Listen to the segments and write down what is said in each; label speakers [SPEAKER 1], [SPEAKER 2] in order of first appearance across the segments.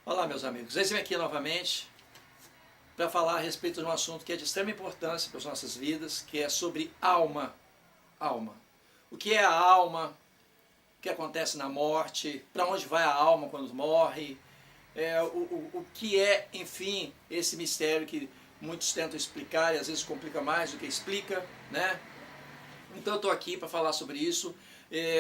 [SPEAKER 1] Olá, meus amigos. Eis-me aqui novamente para falar a respeito de um assunto que é de extrema importância para as nossas vidas, que é sobre alma. Alma. O que é a alma? O que acontece na morte? Para onde vai a alma quando morre? O que é, enfim, esse mistério que muitos tentam explicar e às vezes complica mais do que explica, né? Então eu estou aqui para falar sobre isso.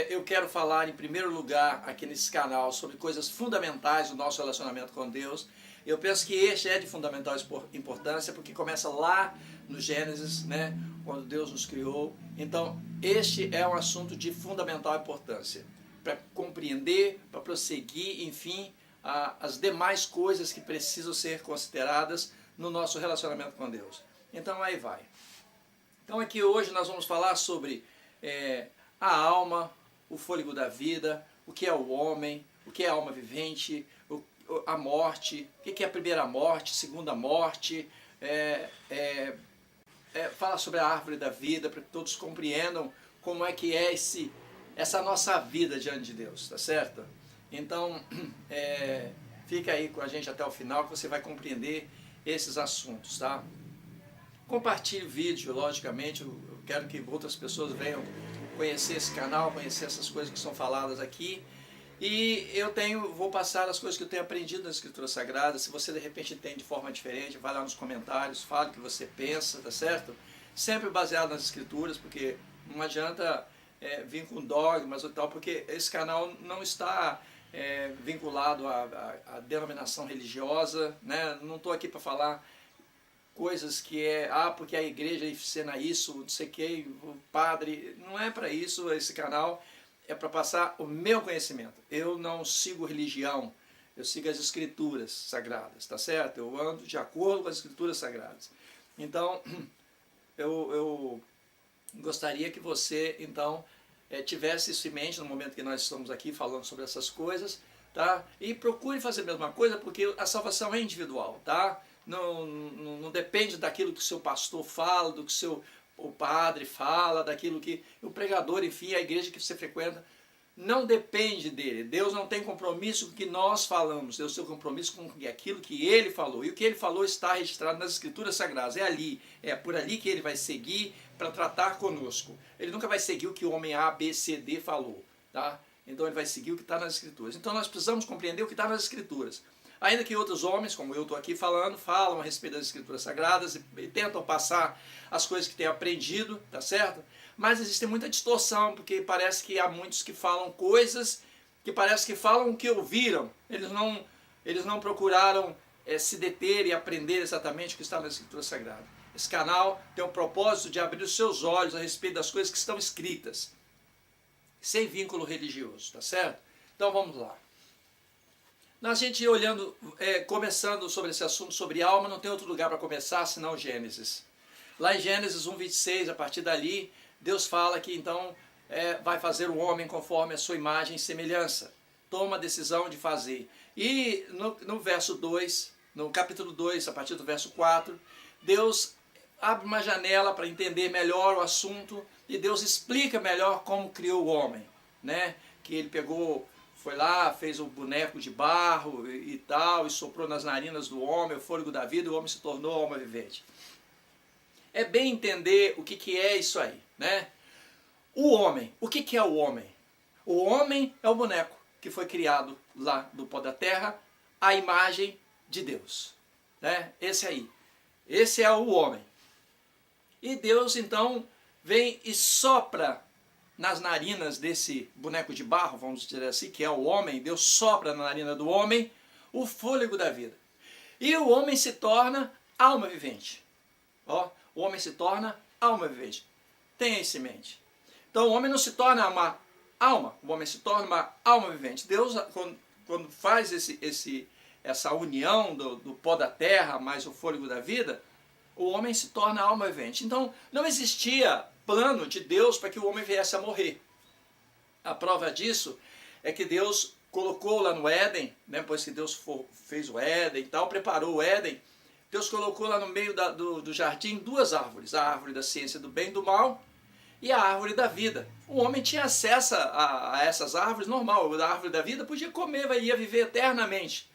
[SPEAKER 1] Eu quero falar em primeiro lugar aqui nesse canal sobre coisas fundamentais do nosso relacionamento com Deus. Eu penso que este é de fundamental importância porque começa lá no Gênesis, né, quando Deus nos criou. Então este é um assunto de fundamental importância para compreender, para prosseguir, enfim, as demais coisas que precisam ser consideradas no nosso relacionamento com Deus. Então aí vai. Então aqui hoje nós vamos falar sobre a alma, o fôlego da vida, o que é o homem, o que é a alma vivente, a morte, o que é a primeira morte, segunda morte, fala sobre a árvore da vida, para que todos compreendam como é que é essa nossa vida diante de Deus, tá certo? Então, fica aí com a gente até o final que você vai compreender esses assuntos, tá? Compartilhe o vídeo, logicamente, eu quero que outras pessoas venham conhecer esse canal, conhecer essas coisas que são faladas aqui. E vou passar as coisas que eu tenho aprendido nas Escrituras Sagradas. Se você de repente tem de forma diferente, vai lá nos comentários, fale o que você pensa, tá certo? Sempre baseado nas Escrituras, porque não adianta vir com dogmas ou tal, porque esse canal não está vinculado à denominação religiosa, né? Não estou aqui para falar coisas que porque a igreja ensina isso, não sei o que, o padre, não é para isso. Esse canal é para passar o meu conhecimento. Eu não sigo religião, eu sigo as escrituras sagradas, tá certo? Eu ando de acordo com as escrituras sagradas. Então, eu gostaria que você, então, tivesse isso em mente no momento que nós estamos aqui falando sobre essas coisas, tá? E procure fazer a mesma coisa, porque a salvação é individual, tá? Não depende daquilo que o seu pastor fala, do que o padre fala, daquilo que o pregador, enfim, a igreja que você frequenta, não depende dele. Deus não tem compromisso com o que nós falamos, Deus tem compromisso com aquilo que ele falou. E o que ele falou está registrado nas Escrituras Sagradas. É por ali que ele vai seguir para tratar conosco. Ele nunca vai seguir o que o homem A, B, C, D falou, tá? Então ele vai seguir o que está nas Escrituras. Então nós precisamos compreender o que está nas Escrituras. Ainda que outros homens, como eu estou aqui falando, falam a respeito das Escrituras Sagradas e tentam passar as coisas que têm aprendido, tá certo? Mas existe muita distorção, porque parece que há muitos que falam coisas que parece que falam o que ouviram. Eles não procuraram se deter e aprender exatamente o que está nas Escrituras Sagradas. Esse canal tem o propósito de abrir os seus olhos a respeito das coisas que estão escritas, sem vínculo religioso, tá certo? Então vamos lá. A gente olhando, começando sobre esse assunto sobre alma, não tem outro lugar para começar senão Gênesis. Lá em Gênesis 1:26, a partir dali, Deus fala que então vai fazer o homem conforme a sua imagem e semelhança. Toma a decisão de fazer. E no verso 2, no capítulo 2, a partir do verso 4, Deus abre uma janela para entender melhor o assunto e Deus explica melhor como criou o homem, né? Que ele foi lá, fez um boneco de barro e tal, e soprou nas narinas do homem o fôlego da vida, e o homem se tornou alma vivente. É bem entender o que é isso aí, né? O homem, o que é o homem? O homem é o boneco que foi criado lá do pó da terra, à imagem de Deus, né? Esse é o homem. E Deus então vem e sopra nas narinas desse boneco de barro, vamos dizer assim, que é o homem. Deus sopra na narina do homem o fôlego da vida. E o homem se torna alma vivente. Ó, o homem se torna alma vivente. Tenha isso em mente. Então o homem não se torna uma alma, o homem se torna uma alma vivente. Deus, quando faz essa união do pó da terra mais o fôlego da vida, o homem se torna alma vivente. Então não existia plano de Deus para que o homem viesse a morrer. A prova disso é que Deus colocou lá no Éden, né, depois que Deus fez o Éden e tal, preparou o Éden, Deus colocou lá no meio do jardim duas árvores, a árvore da ciência do bem e do mal e a árvore da vida. O homem tinha acesso a essas árvores normal, a árvore da vida podia comer, ia viver eternamente.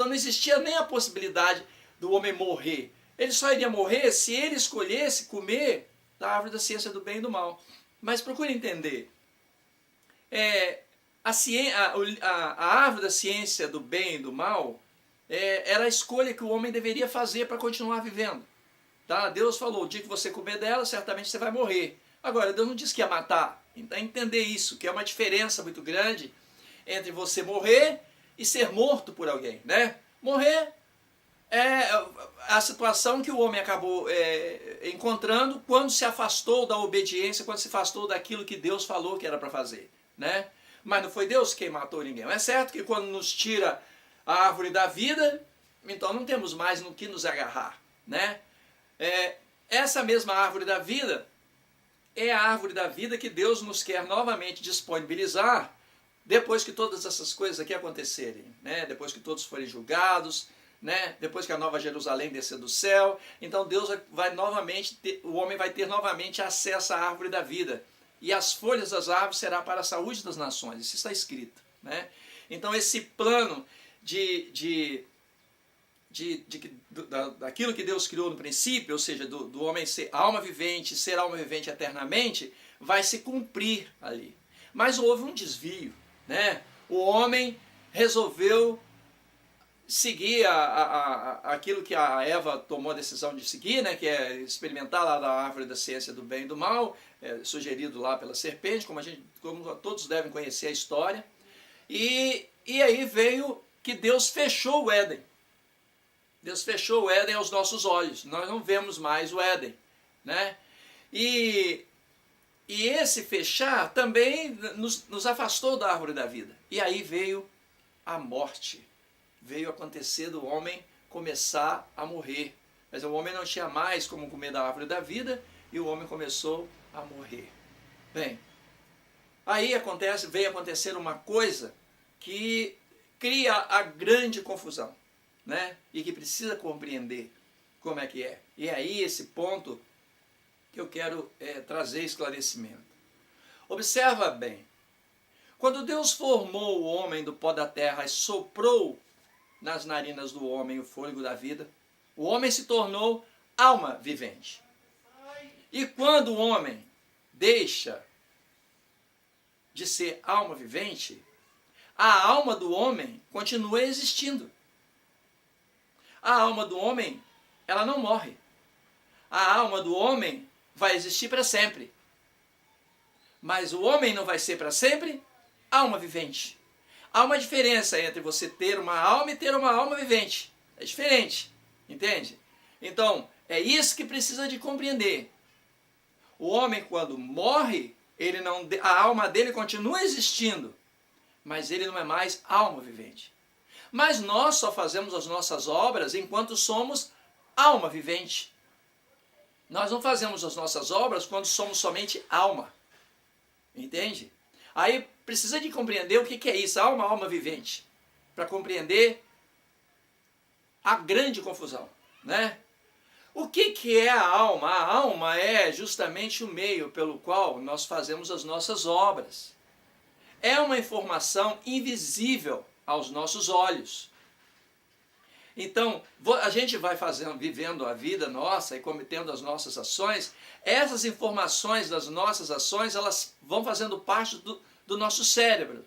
[SPEAKER 1] Então não existia nem a possibilidade do homem morrer. Ele só iria morrer se ele escolhesse comer da árvore da ciência do bem e do mal. Mas procure entender. A árvore da ciência do bem e do mal era a escolha que o homem deveria fazer para continuar vivendo. Tá? Deus falou, o dia que você comer dela, certamente você vai morrer. Agora, Deus não disse que ia matar. Então, entender isso, que é uma diferença muito grande entre você morrer e ser morto por alguém. Né? Morrer é a situação que o homem acabou encontrando quando se afastou da obediência, quando se afastou daquilo que Deus falou que era para fazer. Né? Mas não foi Deus quem matou ninguém. É certo que quando nos tira a árvore da vida, então não temos mais no que nos agarrar. Né? Essa mesma árvore da vida é a árvore da vida que Deus nos quer novamente disponibilizar depois que todas essas coisas aqui acontecerem. Né? Depois que todos forem julgados, né? Depois que a Nova Jerusalém descer do céu, então Deus vai novamente o homem vai ter novamente acesso à árvore da vida. E as folhas das árvores será para a saúde das nações. Isso está escrito. Né? Então esse plano daquilo que Deus criou no princípio, ou seja, do homem ser alma vivente, ser alma vivente eternamente, vai se cumprir ali. Mas houve um desvio. Né? O homem resolveu seguir aquilo que a Eva tomou a decisão de seguir, né, que é experimentar lá da árvore da ciência do bem e do mal, sugerido lá pela serpente, como todos devem conhecer a história. E aí veio que Deus fechou o Éden. Deus fechou o Éden aos nossos olhos. Nós não vemos mais o Éden. Né? E esse fechar também nos afastou da árvore da vida. E aí veio a morte. Veio acontecer do homem começar a morrer. Mas o homem não tinha mais como comer da árvore da vida e o homem começou a morrer. Bem, aí veio acontecer uma coisa que cria a grande confusão, né? E que precisa compreender como é que é. E é aí esse ponto que eu quero trazer esclarecimento. Observa bem, quando Deus formou o homem do pó da terra e soprou nas narinas do homem o fôlego da vida, o homem se tornou alma vivente. E quando o homem deixa de ser alma vivente, a alma do homem continua existindo. A alma do homem, ela não morre. A alma do homem vai existir para sempre. Mas o homem não vai ser para sempre alma vivente. Há uma diferença entre você ter uma alma e ter uma alma vivente. É diferente, entende? Então, é isso que precisa de compreender. O homem, quando morre, a alma dele continua existindo, mas ele não é mais alma vivente. Mas nós só fazemos as nossas obras enquanto somos alma vivente. Nós não fazemos as nossas obras quando somos somente alma. Entende? Aí precisa de compreender o que é isso, alma vivente, para compreender a grande confusão, né? O que é a alma? A alma é justamente o meio pelo qual nós fazemos as nossas obras. É uma informação invisível aos nossos olhos. Então, a gente vai vivendo a vida nossa e cometendo as nossas ações. Essas informações das nossas ações, elas vão fazendo parte do nosso cérebro.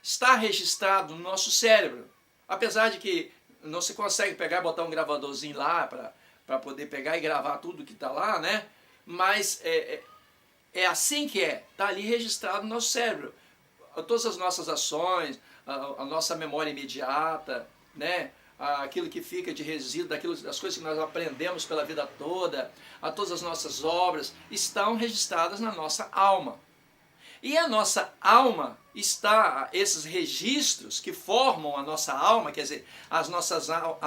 [SPEAKER 1] Está registrado no nosso cérebro. Apesar de que não se consegue pegar e botar um gravadorzinho lá para poder pegar e gravar tudo que está lá, né? Mas é assim que é. Está ali registrado no nosso cérebro. Todas as nossas ações, a nossa memória imediata, né? Aquilo que fica de resíduo, das coisas que nós aprendemos pela vida toda, todas as nossas obras, estão registradas na nossa alma. E a nossa alma esses registros que formam a nossa alma, quer dizer, a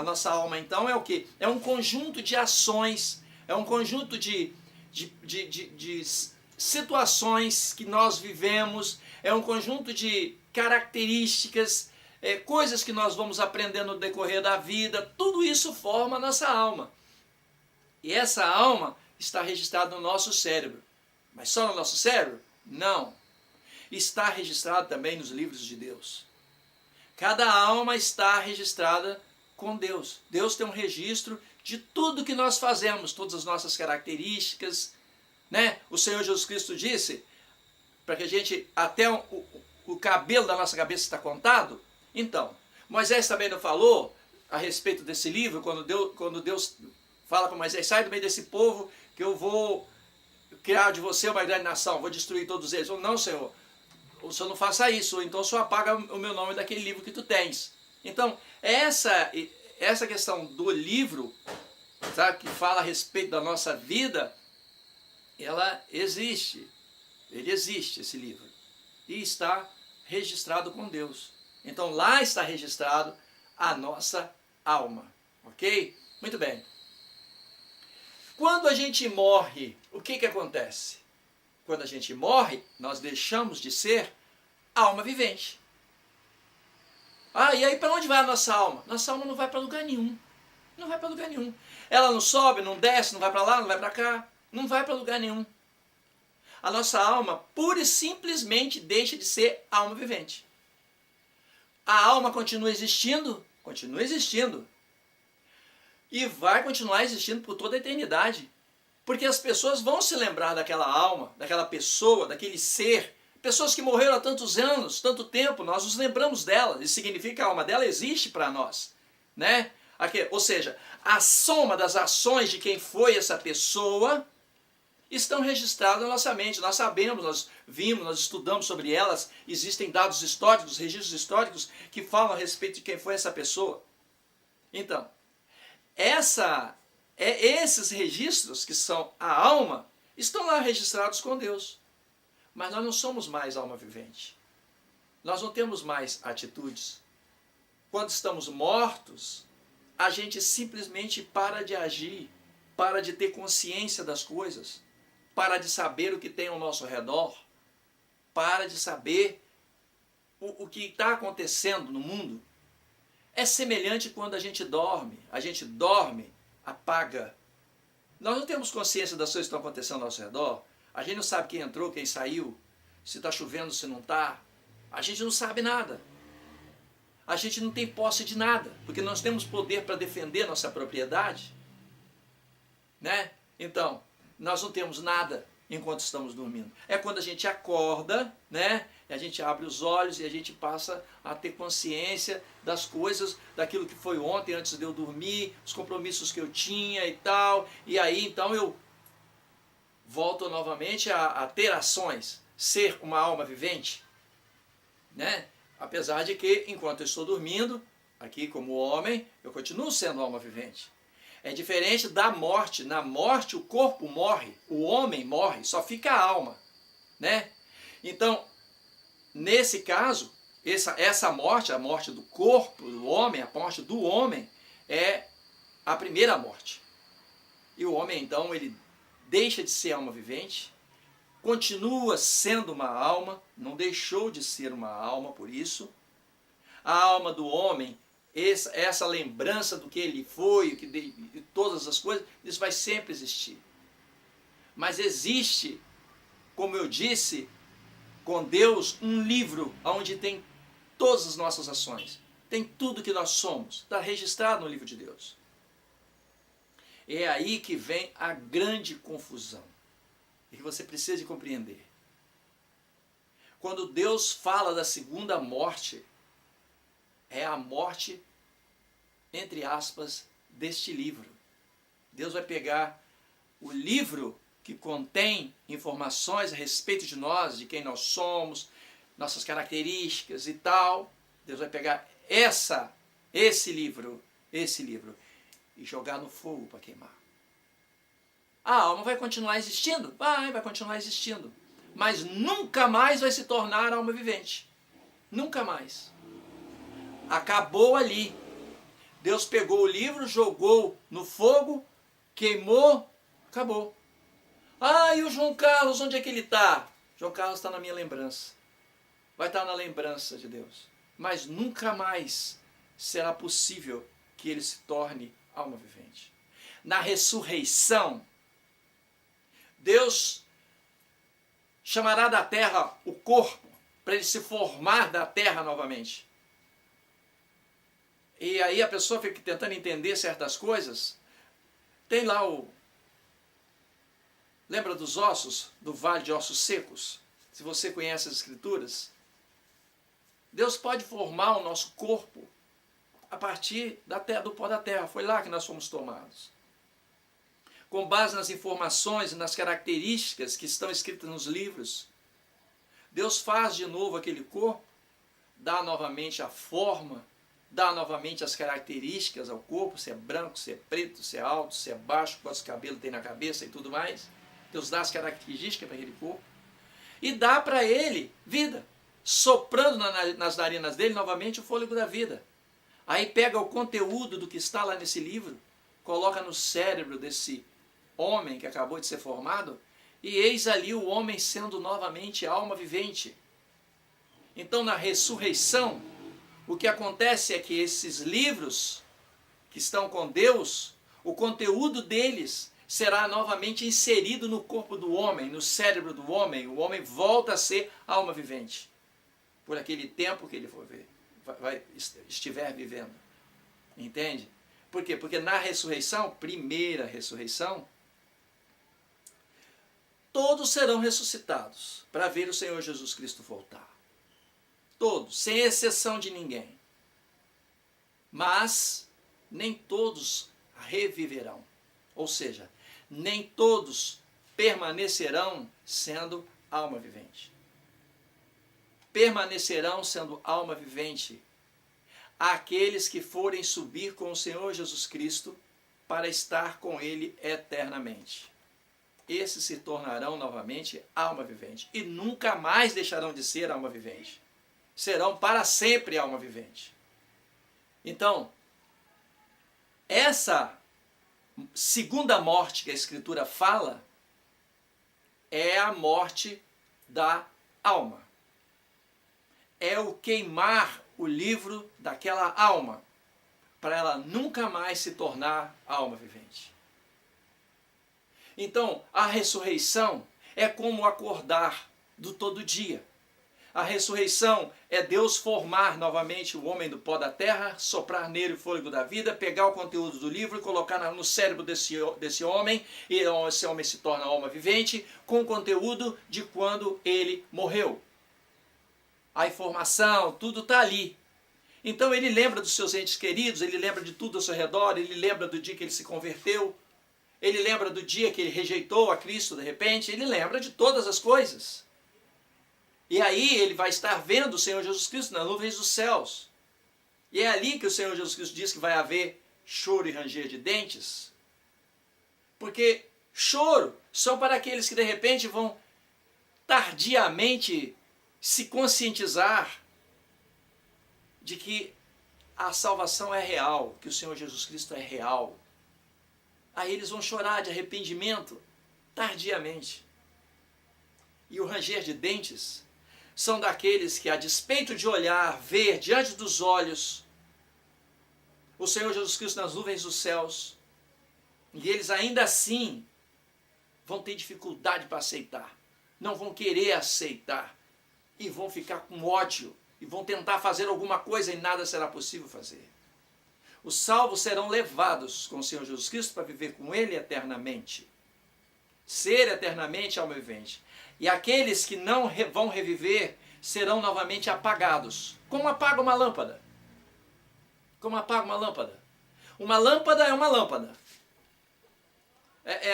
[SPEAKER 1] nossa alma então é o quê? É um conjunto de ações, é um conjunto de situações que nós vivemos, é um conjunto de características, coisas que nós vamos aprendendo no decorrer da vida, tudo isso forma a nossa alma. E essa alma está registrada no nosso cérebro. Mas só no nosso cérebro? Não. Está registrado também nos livros de Deus. Cada alma está registrada com Deus. Deus tem um registro de tudo que nós fazemos, todas as nossas características, né? O Senhor Jesus Cristo disse, para que a gente, até o cabelo da nossa cabeça está contado. Então, Moisés também não falou a respeito desse livro, quando Deus fala para Moisés, sai do meio desse povo, que eu vou criar de você uma grande nação, vou destruir todos eles. Não, Senhor, o Senhor não faça isso, então o Senhor apaga o meu nome daquele livro que tu tens. Então, essa questão do livro, sabe, que fala a respeito da nossa vida, ela existe. Ele existe, esse livro. E está registrado com Deus. Então, lá está registrado a nossa alma. Ok? Muito bem. Quando a gente morre, o que acontece? Quando a gente morre, nós deixamos de ser alma vivente. Ah, e aí para onde vai a nossa alma? Nossa alma não vai para lugar nenhum. Não vai para lugar nenhum. Ela não sobe, não desce, não vai para lá, não vai para cá. Não vai para lugar nenhum. A nossa alma pura e simplesmente deixa de ser alma vivente. A alma continua existindo? Continua existindo. E vai continuar existindo por toda a eternidade. Porque as pessoas vão se lembrar daquela alma, daquela pessoa, daquele ser. Pessoas que morreram há tantos anos, tanto tempo, nós nos lembramos dela. Isso significa que a alma dela existe para nós. Né? Ou seja, a soma das ações de quem foi essa pessoa estão registradas na nossa mente. Nós sabemos, nós vimos, nós estudamos sobre elas. Existem dados históricos, registros históricos que falam a respeito de quem foi essa pessoa. Então, esses registros, que são a alma, estão lá registrados com Deus. Mas nós não somos mais alma vivente. Nós não temos mais atitudes. Quando estamos mortos, a gente simplesmente para de agir, para de ter consciência das coisas, para de saber o que tem ao nosso redor, para de saber o que está acontecendo no mundo. É semelhante quando a gente dorme. A gente dorme, apaga. Nós não temos consciência das coisas que estão acontecendo ao nosso redor. A gente não sabe quem entrou, quem saiu, se está chovendo, se não está. A gente não sabe nada. A gente não tem posse de nada, porque nós temos poder para defender nossa propriedade. Né? Então, nós não temos nada enquanto estamos dormindo. É quando a gente acorda, né? A gente abre os olhos e a gente passa a ter consciência das coisas, daquilo que foi ontem, antes de eu dormir, os compromissos que eu tinha e tal. E aí, então, eu volto novamente a ter ações, ser uma alma vivente, né? Apesar de que, enquanto eu estou dormindo, aqui como homem, eu continuo sendo alma vivente. É diferente da morte. Na morte, o corpo morre, o homem morre, só fica a alma, né? Então, nesse caso, essa morte, a morte do corpo do homem, a morte do homem, é a primeira morte. E o homem, então, ele deixa de ser alma vivente, continua sendo uma alma, não deixou de ser uma alma por isso. A alma do homem, essa lembrança do que ele foi, de todas as coisas, isso vai sempre existir. Mas existe, como eu disse, com Deus, um livro onde tem todas as nossas ações. Tem tudo que nós somos. Está registrado no livro de Deus. É aí que vem a grande confusão. E que você precisa de compreender. Quando Deus fala da segunda morte, é a morte, entre aspas, deste livro. Deus vai pegar o livro que contém informações a respeito de nós, de quem nós somos, nossas características e tal. Deus vai pegar esse livro, e jogar no fogo para queimar. A alma vai continuar existindo? Vai continuar existindo. Mas nunca mais vai se tornar alma vivente. Nunca mais. Acabou ali. Deus pegou o livro, jogou no fogo, queimou, acabou. E o João Carlos, onde é que ele está? João Carlos está na minha lembrança. Vai estar na lembrança de Deus. Mas nunca mais será possível que ele se torne alma vivente. Na ressurreição, Deus chamará da terra o corpo para ele se formar da terra novamente. E aí a pessoa fica tentando entender certas coisas. Tem lá lembra dos ossos, do vale de ossos secos? Se você conhece as escrituras, Deus pode formar o nosso corpo a partir da terra, do pó da terra. Foi lá que nós fomos tomados. Com base nas informações e nas características que estão escritas nos livros, Deus faz de novo aquele corpo, dá novamente a forma, dá novamente as características ao corpo, se é branco, se é preto, se é alto, se é baixo, quantos cabelos tem na cabeça e tudo mais. Deus dá as características para aquele corpo e dá para ele vida, soprando nas narinas dele novamente o fôlego da vida. Aí pega o conteúdo do que está lá nesse livro, coloca no cérebro desse homem que acabou de ser formado, e eis ali o homem sendo novamente alma vivente. Então, na ressurreição, o que acontece é que esses livros que estão com Deus, o conteúdo deles será novamente inserido no corpo do homem, no cérebro do homem. O homem volta a ser alma vivente, por aquele tempo que ele for ver, estiver vivendo. Entende? Por quê? Porque na ressurreição, primeira ressurreição, todos serão ressuscitados para ver o Senhor Jesus Cristo voltar. Todos, sem exceção de ninguém. Mas nem todos reviverão. Ou seja, nem todos permanecerão sendo alma vivente. Permanecerão sendo alma vivente aqueles que forem subir com o Senhor Jesus Cristo para estar com Ele eternamente. Esses se tornarão novamente alma vivente e nunca mais deixarão de ser alma vivente. Serão para sempre alma vivente. Então, essa segunda morte que a Escritura fala é a morte da alma. É o queimar o livro daquela alma para ela nunca mais se tornar alma vivente. Então, a ressurreição é como acordar do todo dia. A ressurreição é Deus formar novamente o homem do pó da terra, soprar nele o fôlego da vida, pegar o conteúdo do livro e colocar no cérebro desse homem, e esse homem se torna alma vivente, com o conteúdo de quando ele morreu. A informação, tudo está ali. Então ele lembra dos seus entes queridos, ele lembra de tudo ao seu redor, ele lembra do dia que ele se converteu, ele lembra do dia que ele rejeitou a Cristo de repente, ele lembra de todas as coisas. E aí ele vai estar vendo o Senhor Jesus Cristo nas nuvens dos céus. E é ali que o Senhor Jesus Cristo diz que vai haver choro e ranger de dentes. Porque choro só para aqueles que de repente vão tardiamente se conscientizar de que a salvação é real, que o Senhor Jesus Cristo é real. Aí eles vão chorar de arrependimento tardiamente. E o ranger de dentes são daqueles que, a despeito de olhar, ver diante dos olhos o Senhor Jesus Cristo nas nuvens dos céus, e eles ainda assim vão ter dificuldade para aceitar, não vão querer aceitar, e vão ficar com ódio, e vão tentar fazer alguma coisa e nada será possível fazer. Os salvos serão levados com o Senhor Jesus Cristo para viver com Ele eternamente. Ser eternamente alma vivente. E aqueles que não vão reviver serão novamente apagados. Como apaga uma lâmpada? Como apaga uma lâmpada? Uma lâmpada é uma lâmpada.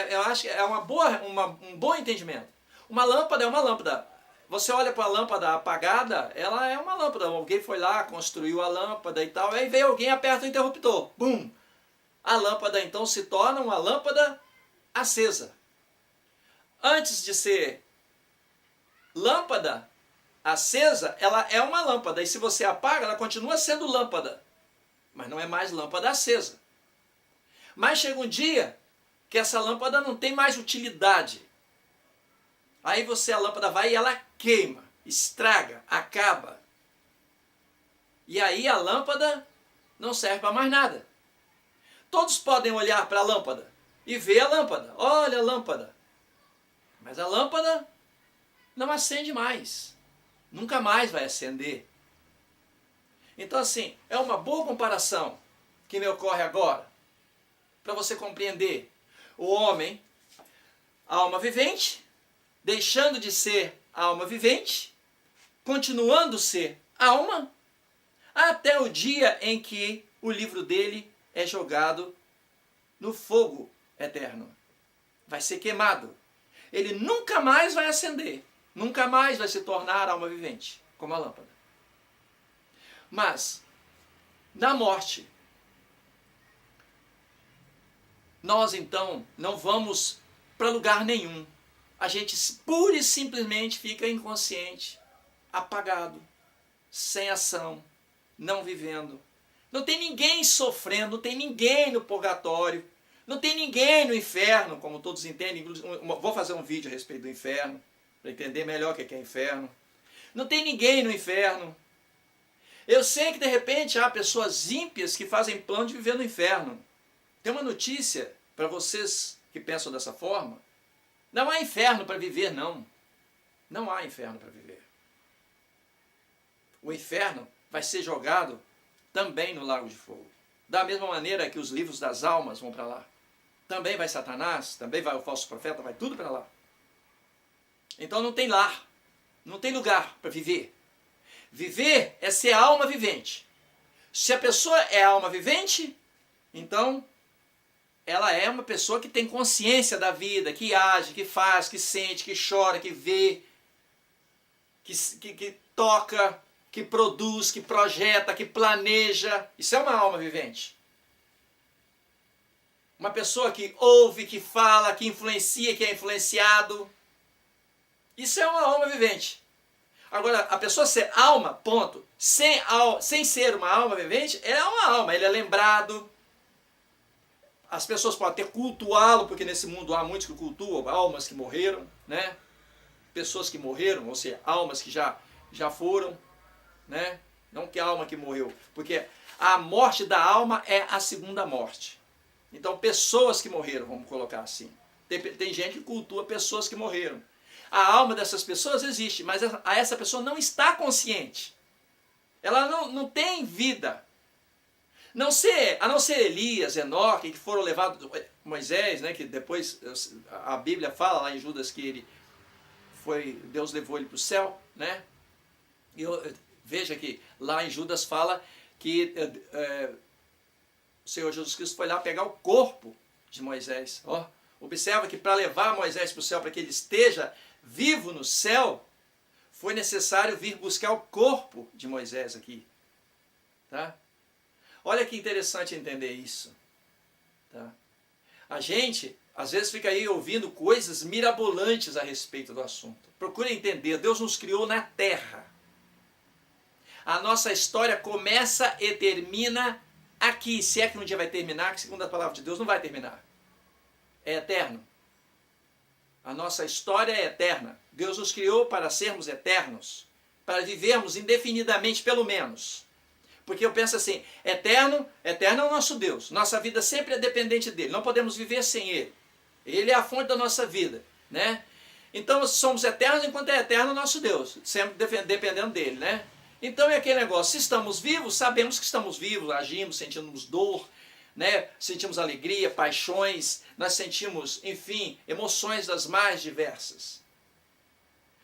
[SPEAKER 1] Eu acho que é um bom entendimento. Uma lâmpada é uma lâmpada. Você olha para a lâmpada apagada, ela é uma lâmpada. Alguém foi lá, construiu a lâmpada e tal, aí veio alguém e aperta o interruptor. Bum! A lâmpada então se torna uma lâmpada acesa. Antes de ser lâmpada acesa, ela é uma lâmpada. E se você apaga, ela continua sendo lâmpada. Mas não é mais lâmpada acesa. Mas chega um dia que essa lâmpada não tem mais utilidade. Aí a lâmpada vai e ela queima, estraga, acaba. E aí a lâmpada não serve para mais nada. Todos podem olhar para a lâmpada e ver a lâmpada. Olha a lâmpada. Mas a lâmpada não acende mais. Nunca mais vai acender. Então, assim, é uma boa comparação que me ocorre agora, para você compreender. O homem, alma vivente, deixando de ser alma vivente, continuando a ser alma, até o dia em que o livro dele é jogado no fogo eterno. Vai ser queimado. Ele nunca mais vai acender, nunca mais vai se tornar alma vivente, como a lâmpada. Mas, na morte, nós então não vamos para lugar nenhum. A gente pura e simplesmente fica inconsciente, apagado, sem ação, não vivendo. Não tem ninguém sofrendo, não tem ninguém no purgatório, não tem ninguém no inferno, como todos entendem. Vou fazer um vídeo a respeito do inferno, para entender melhor o que é inferno. Não tem ninguém no inferno. Eu sei que de repente há pessoas ímpias que fazem plano de viver no inferno. Tem uma notícia para vocês que pensam dessa forma. Não há inferno para viver, não. Não há inferno para viver. O inferno vai ser jogado também no lago de fogo. Da mesma maneira que os livros das almas vão para lá. Também vai Satanás, também vai o falso profeta, vai tudo para lá. Então não tem lar, não tem lugar para viver. Viver é ser alma vivente. Se a pessoa é alma vivente, então ela é uma pessoa que tem consciência da vida, que age, que faz, que sente, que chora, que vê, que toca, que produz, que projeta, que planeja. Isso é uma alma vivente. Uma pessoa que ouve, que fala, que influencia, que é influenciado. Isso é uma alma vivente. Agora, a pessoa ser alma, ponto, sem ser uma alma vivente, ela é uma alma, ele é lembrado. As pessoas podem até cultuá-lo, porque nesse mundo há muitos que cultuam almas que morreram, né? Pessoas que morreram, ou seja, almas que já foram, né? Não que a alma que morreu, porque a morte da alma é a segunda morte. Então, pessoas que morreram, vamos colocar assim. Tem gente que cultua pessoas que morreram. A alma dessas pessoas existe, mas essa pessoa não está consciente. Ela não tem vida. A não ser Elias, Enoque, que foram levados, Moisés, né, que depois a Bíblia fala lá em Judas que Deus levou ele para o céu, né? E veja que lá em Judas fala que o Senhor Jesus Cristo foi lá pegar o corpo de Moisés. Observa que para levar Moisés para o céu, para que ele esteja vivo no céu, foi necessário vir buscar o corpo de Moisés aqui. Tá? Olha que interessante entender isso. Tá? A gente, às vezes, fica aí ouvindo coisas mirabolantes a respeito do assunto. Procure entender, Deus nos criou na terra. A nossa história começa e termina aqui. Se é que um dia vai terminar, que segundo a palavra de Deus não vai terminar. É eterno. A nossa história é eterna. Deus nos criou para sermos eternos. Para vivermos indefinidamente, pelo menos. Porque eu penso assim, eterno é o nosso Deus. Nossa vida sempre é dependente dele. Não podemos viver sem ele. Ele é a fonte da nossa vida, né? Então somos eternos enquanto é eterno o nosso Deus. Sempre dependendo dele, né? Então é aquele negócio, se estamos vivos, sabemos que estamos vivos, agimos, sentimos dor, né? Sentimos alegria, paixões, nós sentimos, enfim, emoções das mais diversas.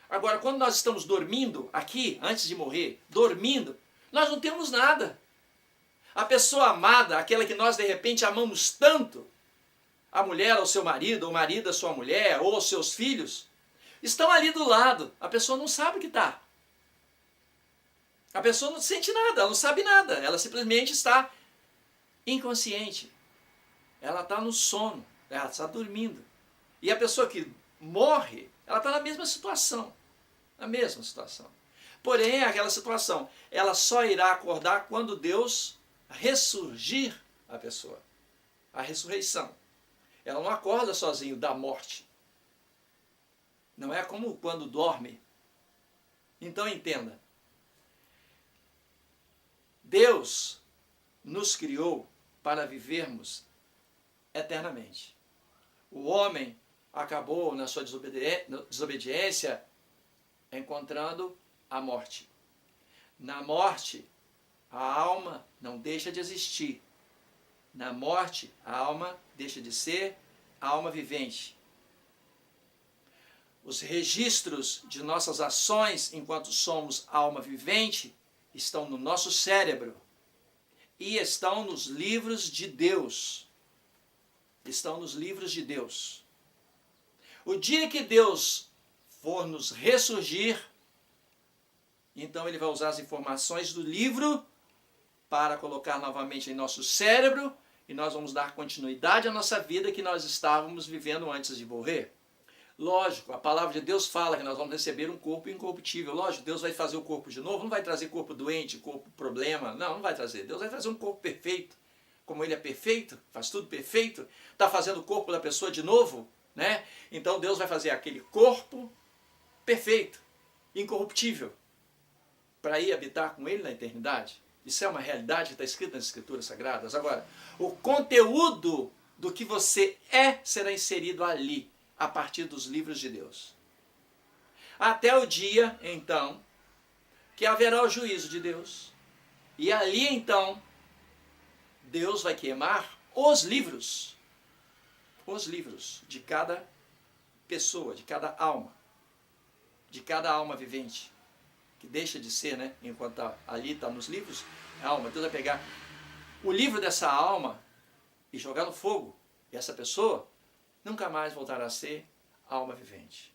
[SPEAKER 1] Agora, quando nós estamos dormindo aqui, antes de morrer, dormindo, nós não temos nada. A pessoa amada, aquela que nós de repente amamos tanto, a mulher ao seu marido, ou o marido à sua mulher, ou aos seus filhos, estão ali do lado. A pessoa não sabe o que está. A pessoa não sente nada, ela não sabe nada. Ela simplesmente está inconsciente. Ela está no sono, ela está dormindo. E a pessoa que morre, ela está na mesma situação. Na mesma situação. Porém, aquela situação, ela só irá acordar quando Deus ressurgir a pessoa. A ressurreição. Ela não acorda sozinho da morte. Não é como quando dorme. Então entenda. Deus nos criou para vivermos eternamente. O homem acabou na sua desobediência encontrando a morte. Na morte, a alma não deixa de existir. Na morte, a alma deixa de ser alma vivente. Os registros de nossas ações enquanto somos alma vivente estão no nosso cérebro e estão nos livros de Deus. Estão nos livros de Deus. O dia que Deus for nos ressurgir, então Ele vai usar as informações do livro para colocar novamente em nosso cérebro e nós vamos dar continuidade à nossa vida que nós estávamos vivendo antes de morrer. Lógico, a palavra de Deus fala que nós vamos receber um corpo incorruptível. Lógico, Deus vai fazer o corpo de novo, não vai trazer corpo doente, corpo problema, não vai trazer. Deus vai trazer um corpo perfeito. Como Ele é perfeito, faz tudo perfeito, está fazendo o corpo da pessoa de novo, né? Então Deus vai fazer aquele corpo perfeito, incorruptível, para ir habitar com Ele na eternidade. Isso é uma realidade que está escrita nas Escrituras Sagradas. Agora, o conteúdo do que você é será inserido ali, a partir dos livros de Deus. Até o dia, então, que haverá o juízo de Deus. E ali, então, Deus vai queimar os livros de cada pessoa, de cada alma vivente, que deixa de ser, né? Enquanto ali está nos livros, a alma. Deus vai pegar o livro dessa alma e jogar no fogo. E essa pessoa nunca mais voltará a ser alma vivente.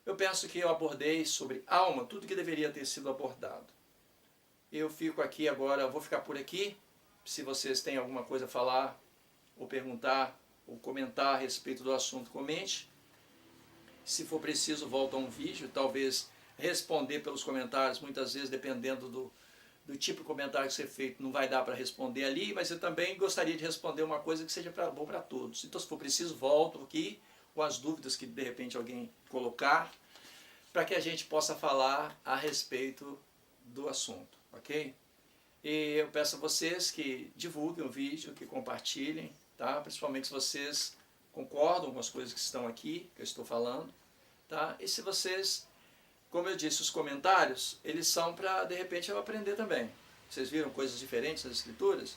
[SPEAKER 1] Eu penso que eu abordei sobre alma tudo que deveria ter sido abordado. Eu fico aqui agora, eu vou ficar por aqui. Se vocês têm alguma coisa a falar, ou perguntar, ou comentar a respeito do assunto, comente. Se for preciso, volta a um vídeo, talvez responder pelos comentários, muitas vezes dependendo do tipo de comentário que ser feito, não vai dar para responder ali, mas eu também gostaria de responder uma coisa que seja bom para todos. Então, se for preciso, volto aqui com as dúvidas que de repente alguém colocar, para que a gente possa falar a respeito do assunto, ok? E eu peço a vocês que divulguem o vídeo, que compartilhem, tá? Principalmente se vocês concordam com as coisas que estão aqui, que eu estou falando, tá? E se vocês, como eu disse, os comentários, eles são para, de repente, eu aprender também. Vocês viram coisas diferentes nas Escrituras?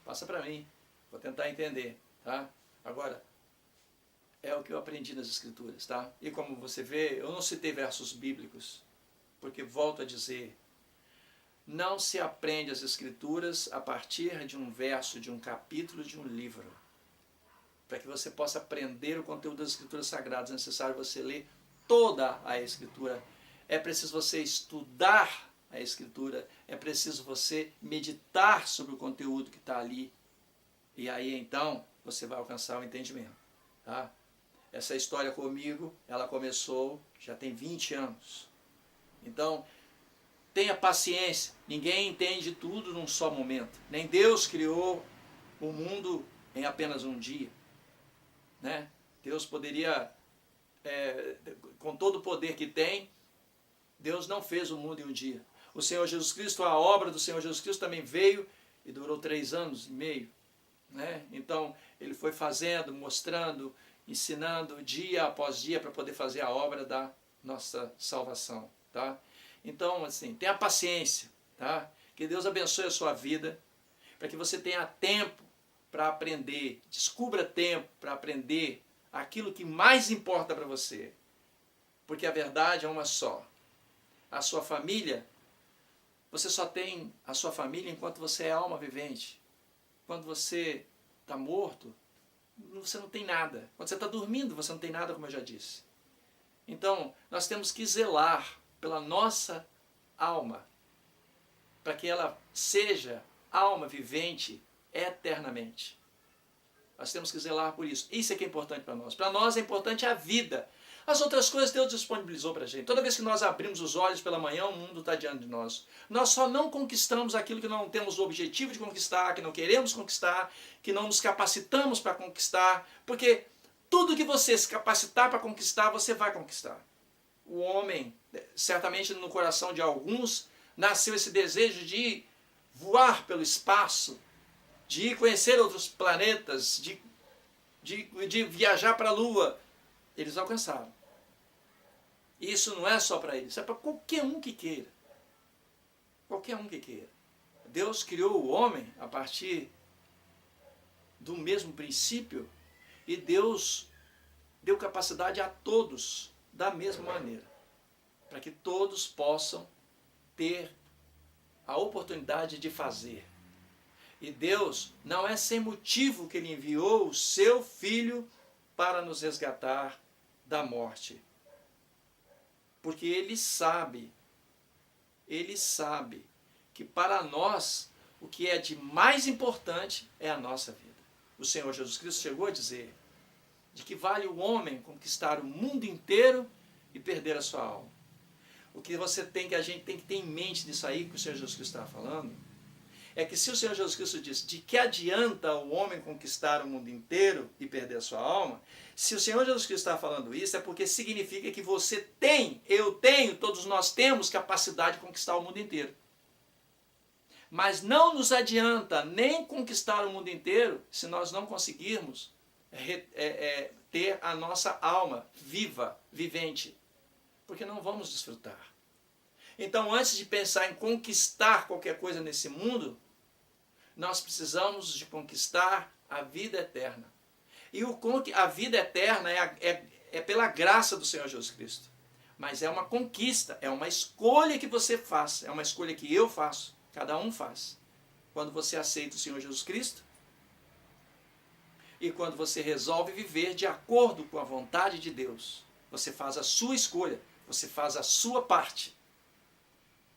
[SPEAKER 1] Passa para mim, vou tentar entender, tá? Agora, é o que eu aprendi nas Escrituras, tá? E como você vê, eu não citei versos bíblicos, porque, volto a dizer, não se aprende as Escrituras a partir de um verso, de um capítulo, de um livro. Para que você possa aprender o conteúdo das Escrituras Sagradas, é necessário você ler toda a Escritura. É preciso você estudar a Escritura, é preciso você meditar sobre o conteúdo que está ali. E aí, então, você vai alcançar o entendimento, tá? Essa história comigo, ela começou, já tem 20 anos. Então, tenha paciência, ninguém entende tudo num só momento. Nem Deus criou o mundo em apenas um dia, né? Deus poderia, com todo o poder que tem, Deus não fez o mundo em um dia. O Senhor Jesus Cristo, a obra do Senhor Jesus Cristo também veio e durou 3 anos e meio, né? Então, Ele foi fazendo, mostrando, ensinando dia após dia para poder fazer a obra da nossa salvação, tá? Então, assim, tenha paciência, tá? Que Deus abençoe a sua vida, para que você tenha tempo para aprender, descubra tempo para aprender aquilo que mais importa para você. Porque a verdade é uma só. A sua família, você só tem a sua família enquanto você é alma vivente. Quando você está morto, você não tem nada. Quando você está dormindo, você não tem nada, como eu já disse. Então, nós temos que zelar pela nossa alma, para que ela seja alma vivente eternamente. Nós temos que zelar por isso. Isso é que é importante para nós. Para nós é importante a vida. As outras coisas Deus disponibilizou para a gente. Toda vez que nós abrimos os olhos pela manhã, o mundo está diante de nós. Nós só não conquistamos aquilo que não temos o objetivo de conquistar, que não queremos conquistar, que não nos capacitamos para conquistar, porque tudo que você se capacitar para conquistar, você vai conquistar. O homem, certamente no coração de alguns, nasceu esse desejo de voar pelo espaço, de ir conhecer outros planetas, de viajar para a Lua. Eles alcançaram. Isso não é só para eles, é para qualquer um que queira. Qualquer um que queira. Deus criou o homem a partir do mesmo princípio e Deus deu capacidade a todos da mesma maneira, para que todos possam ter a oportunidade de fazer. E Deus não é sem motivo que Ele enviou o seu Filho para nos resgatar da morte. Porque Ele sabe que para nós o que é de mais importante é a nossa vida. O Senhor Jesus Cristo chegou a dizer de que vale o homem conquistar o mundo inteiro e perder a sua alma. O que a gente tem que ter em mente disso aí que o Senhor Jesus Cristo estava falando, é que se o Senhor Jesus Cristo disse de que adianta o homem conquistar o mundo inteiro e perder a sua alma, se o Senhor Jesus Cristo está falando isso, é porque significa que você tem, eu tenho, todos nós temos capacidade de conquistar o mundo inteiro. Mas não nos adianta nem conquistar o mundo inteiro se nós não conseguirmos ter a nossa alma viva, vivente, porque não vamos desfrutar. Então, antes de pensar em conquistar qualquer coisa nesse mundo, nós precisamos de conquistar a vida eterna. E a vida eterna é pela graça do Senhor Jesus Cristo. Mas é uma conquista, é uma escolha que você faz, é uma escolha que eu faço, cada um faz. Quando você aceita o Senhor Jesus Cristo e quando você resolve viver de acordo com a vontade de Deus, você faz a sua escolha, você faz a sua parte.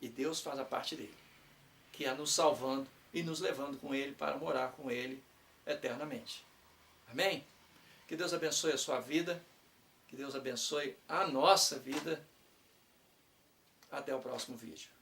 [SPEAKER 1] E Deus faz a parte dele, que é nos salvando e nos levando com Ele para morar com Ele eternamente. Amém? Que Deus abençoe a sua vida, que Deus abençoe a nossa vida. Até o próximo vídeo.